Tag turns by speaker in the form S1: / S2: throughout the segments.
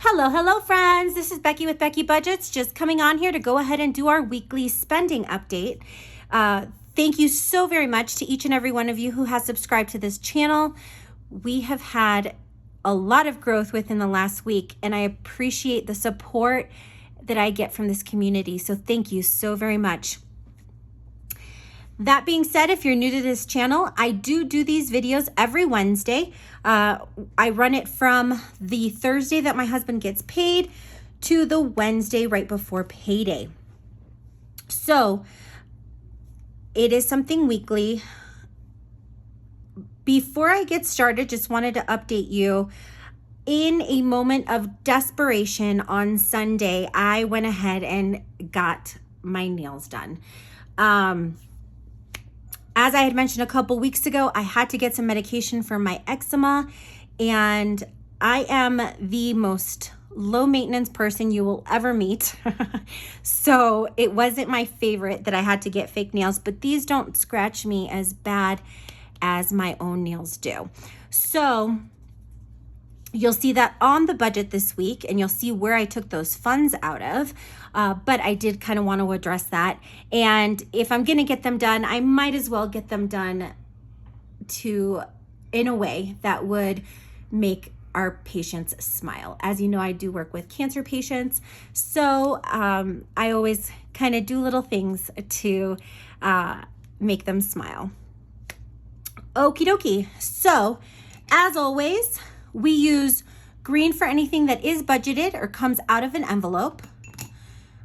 S1: Hello, friends. This is Becky with Becky Budgets, just coming on here to go ahead and do our weekly spending update. Thank you so very much to each and every one of you who has subscribed to this channel. We have had a lot of growth within the last week, and I appreciate the support that I get from this community. So thank you so very much. That being said, if you're new to this channel, I do these videos every Wednesday. I run it from the Thursday that my husband gets paid to the Wednesday right before payday. So it is something weekly. Before I get started, just wanted to update you. In a moment of desperation on Sunday, I went ahead and got my nails done. As I had mentioned a couple weeks ago, I had to get some medication for my eczema, and I am the most low maintenance person you will ever meet. So it wasn't my favorite that I had to get fake nails, but these don't scratch me as bad as my own nails do. So you'll see that on the budget this week, and you'll see where I took those funds out of. But I did kind of want to address that. And if I'm going to get them done, I might as well get them done in a way that would make our patients smile. As you know, I do work with cancer patients. So I always kind of do little things to make them smile. Okie dokie. So as always, we use green for anything that is budgeted or comes out of an envelope.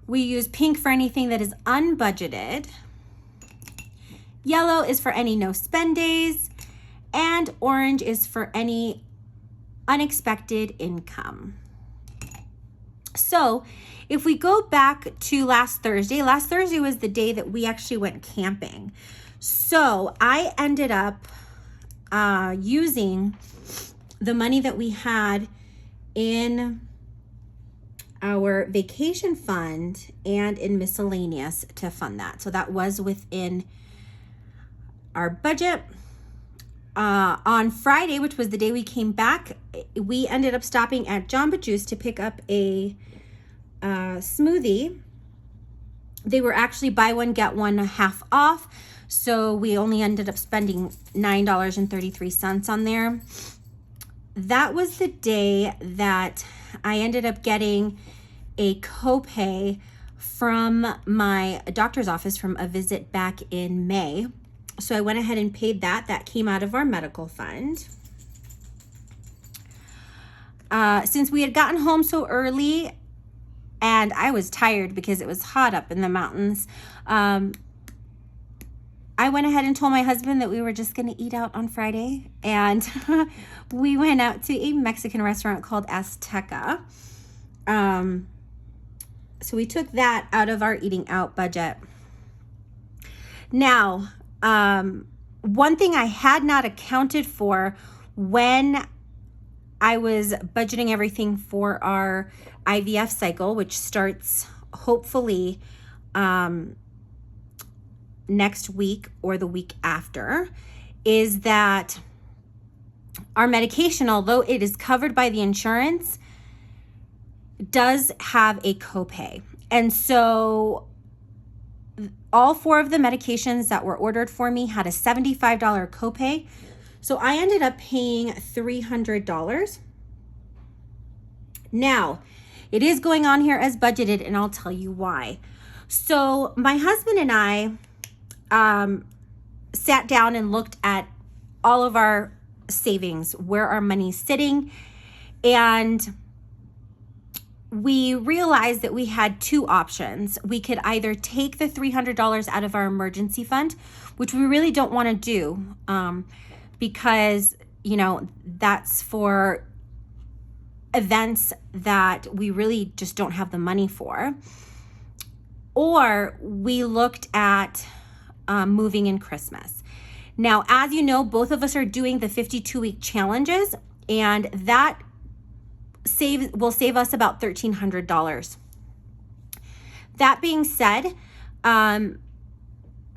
S1: We use pink for anything that is unbudgeted. Yellow is for any no spend days. And orange is for any unexpected income. So if we go back to last Thursday was the day that we actually went camping. So I ended up using the money that we had in our vacation fund and in miscellaneous to fund that. So that was within our budget. On Friday, which was the day we came back, we ended up stopping at Jamba Juice to pick up a smoothie. They were actually buy one, get one half off. So we only ended up spending $9.33 on there. That was the day that I ended up getting a copay from my doctor's office from a visit back in May. So I went ahead and paid that. That came out of our medical fund. Since we had gotten home so early and I was tired because it was hot up in the mountains, I went ahead and told my husband that we were just going to eat out on Friday, and we went out to a Mexican restaurant called Azteca. So we took that out of our eating out budget. Now, one thing I had not accounted for when I was budgeting everything for our IVF cycle, which starts hopefully next week or the week after, is that our medication, although it is covered by the insurance, does have a copay. And so all 4 of the medications that were ordered for me had a $75 copay. So I ended up paying $300. Now, it is going on here as budgeted, and I'll tell you why. So my husband and I sat down and looked at all of our savings, where our money's sitting, and we realized that we had 2 options. We could either take the $300 out of our emergency fund, which we really don't want to do, because, that's for events that we really just don't have the money for. Or we looked at moving in Christmas. Now, as you know, both of us are doing the 52-week challenges, and that will save us about $1,300. That being said,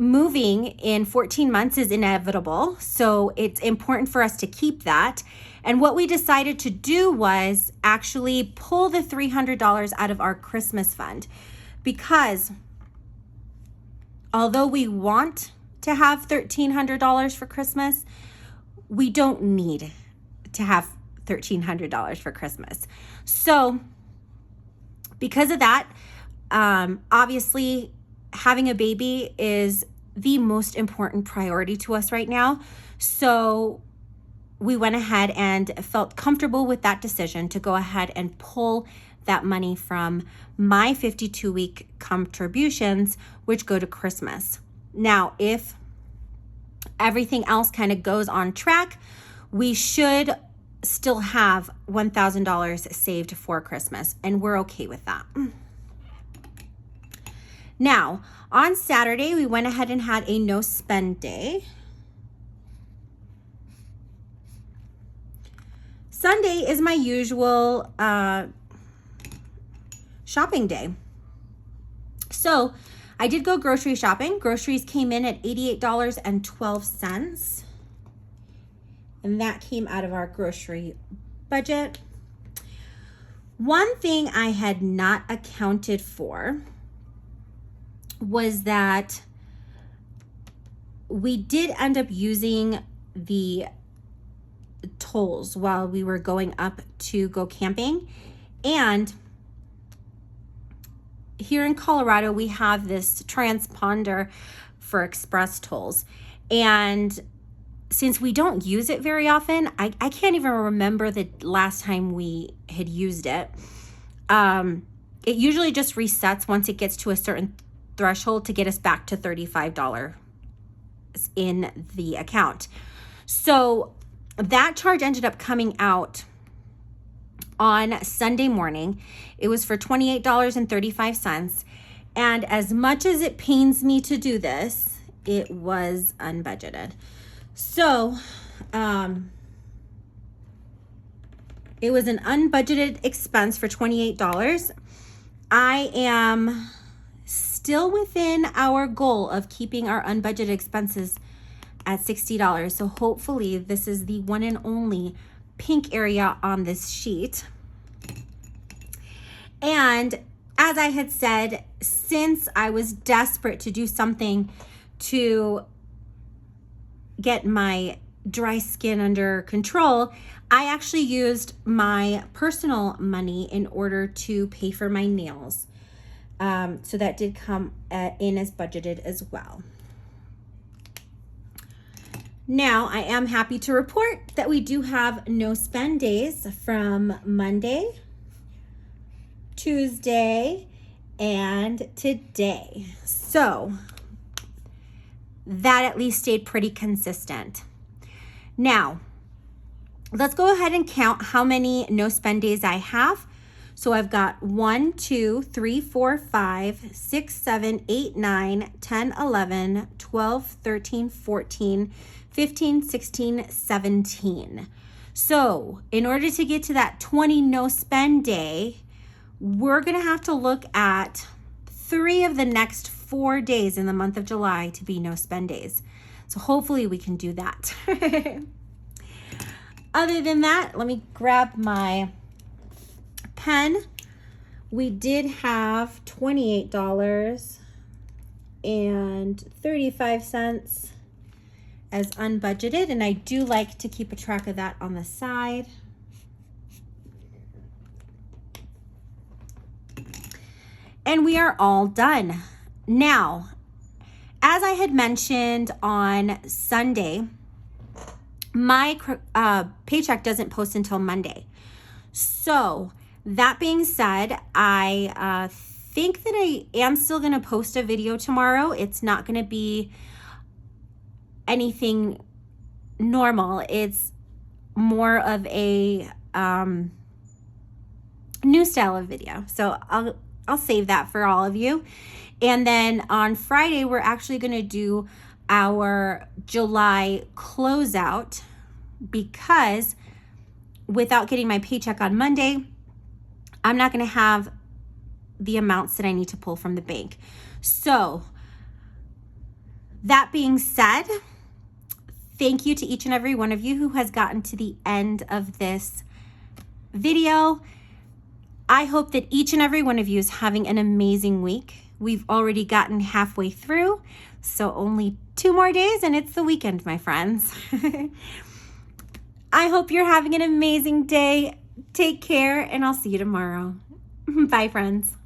S1: moving in 14 months is inevitable, so it's important for us to keep that. And what we decided to do was actually pull the $300 out of our Christmas fund, because although we want to have $1,300 for Christmas, we don't need to have $1,300 for Christmas. So because of that, obviously having a baby is the most important priority to us right now. So we went ahead and felt comfortable with that decision to go ahead and pull that money from my 52-week contributions, which go to Christmas. Now, if everything else kind of goes on track, we should still have $1,000 saved for Christmas, and we're okay with that. Now, on Saturday, we went ahead and had a no spend day. Sunday is my usual shopping day. So I did go grocery shopping. Groceries came in at $88.12. And that came out of our grocery budget. One thing I had not accounted for was that we did end up using the tolls while we were going up to go camping. And here in Colorado, we have this transponder for express tolls. And since we don't use it very often, I can't even remember the last time we had used it. It usually just resets once it gets to a certain threshold to get us back to $35 in the account. So that charge ended up coming out on Sunday morning. It was for $28.35. And as much as it pains me to do this, it was unbudgeted. So it was an unbudgeted expense for $28. I am still within our goal of keeping our unbudgeted expenses at $60. So hopefully this is the one and only pink area on this sheet. And as I had said, since I was desperate to do something to get my dry skin under control, I actually used my personal money in order to pay for my nails. So that did come in as budgeted as well. Now, I am happy to report that we do have no spend days from Monday, Tuesday, and today. So that at least stayed pretty consistent. Now, let's go ahead and count how many no spend days I have. So I've got 1, 2, 3, 4, 5, 6, 7, 8, 9, 10, 11, 12, 13, 14, 15, 16, 17. So in order to get to that 20 no spend day, we're gonna have to look at 3 of the next 4 days in the month of July to be no spend days. So hopefully we can do that. Other than that, let me grab my pen. We did have $28.35 as unbudgeted, and I do like to keep a track of that on the side. And we are all done. Now, as I had mentioned on Sunday, my paycheck doesn't post until Monday. So that being said, I think that I am still going to post a video tomorrow. It's not going to be anything normal. It's more of a new style of video. So I'll save that for all of you. And then on Friday, we're actually going to do our July closeout, because without getting my paycheck on Monday, I'm not going to have the amounts that I need to pull from the bank. So That being said, thank you to each and every one of you who has gotten to the end of this video. I hope that each and every one of you is having an amazing week. We've already gotten halfway through, so only 2 more days and it's the weekend, my friends. I hope you're having an amazing day. Take care, and I'll see you tomorrow. Bye, friends.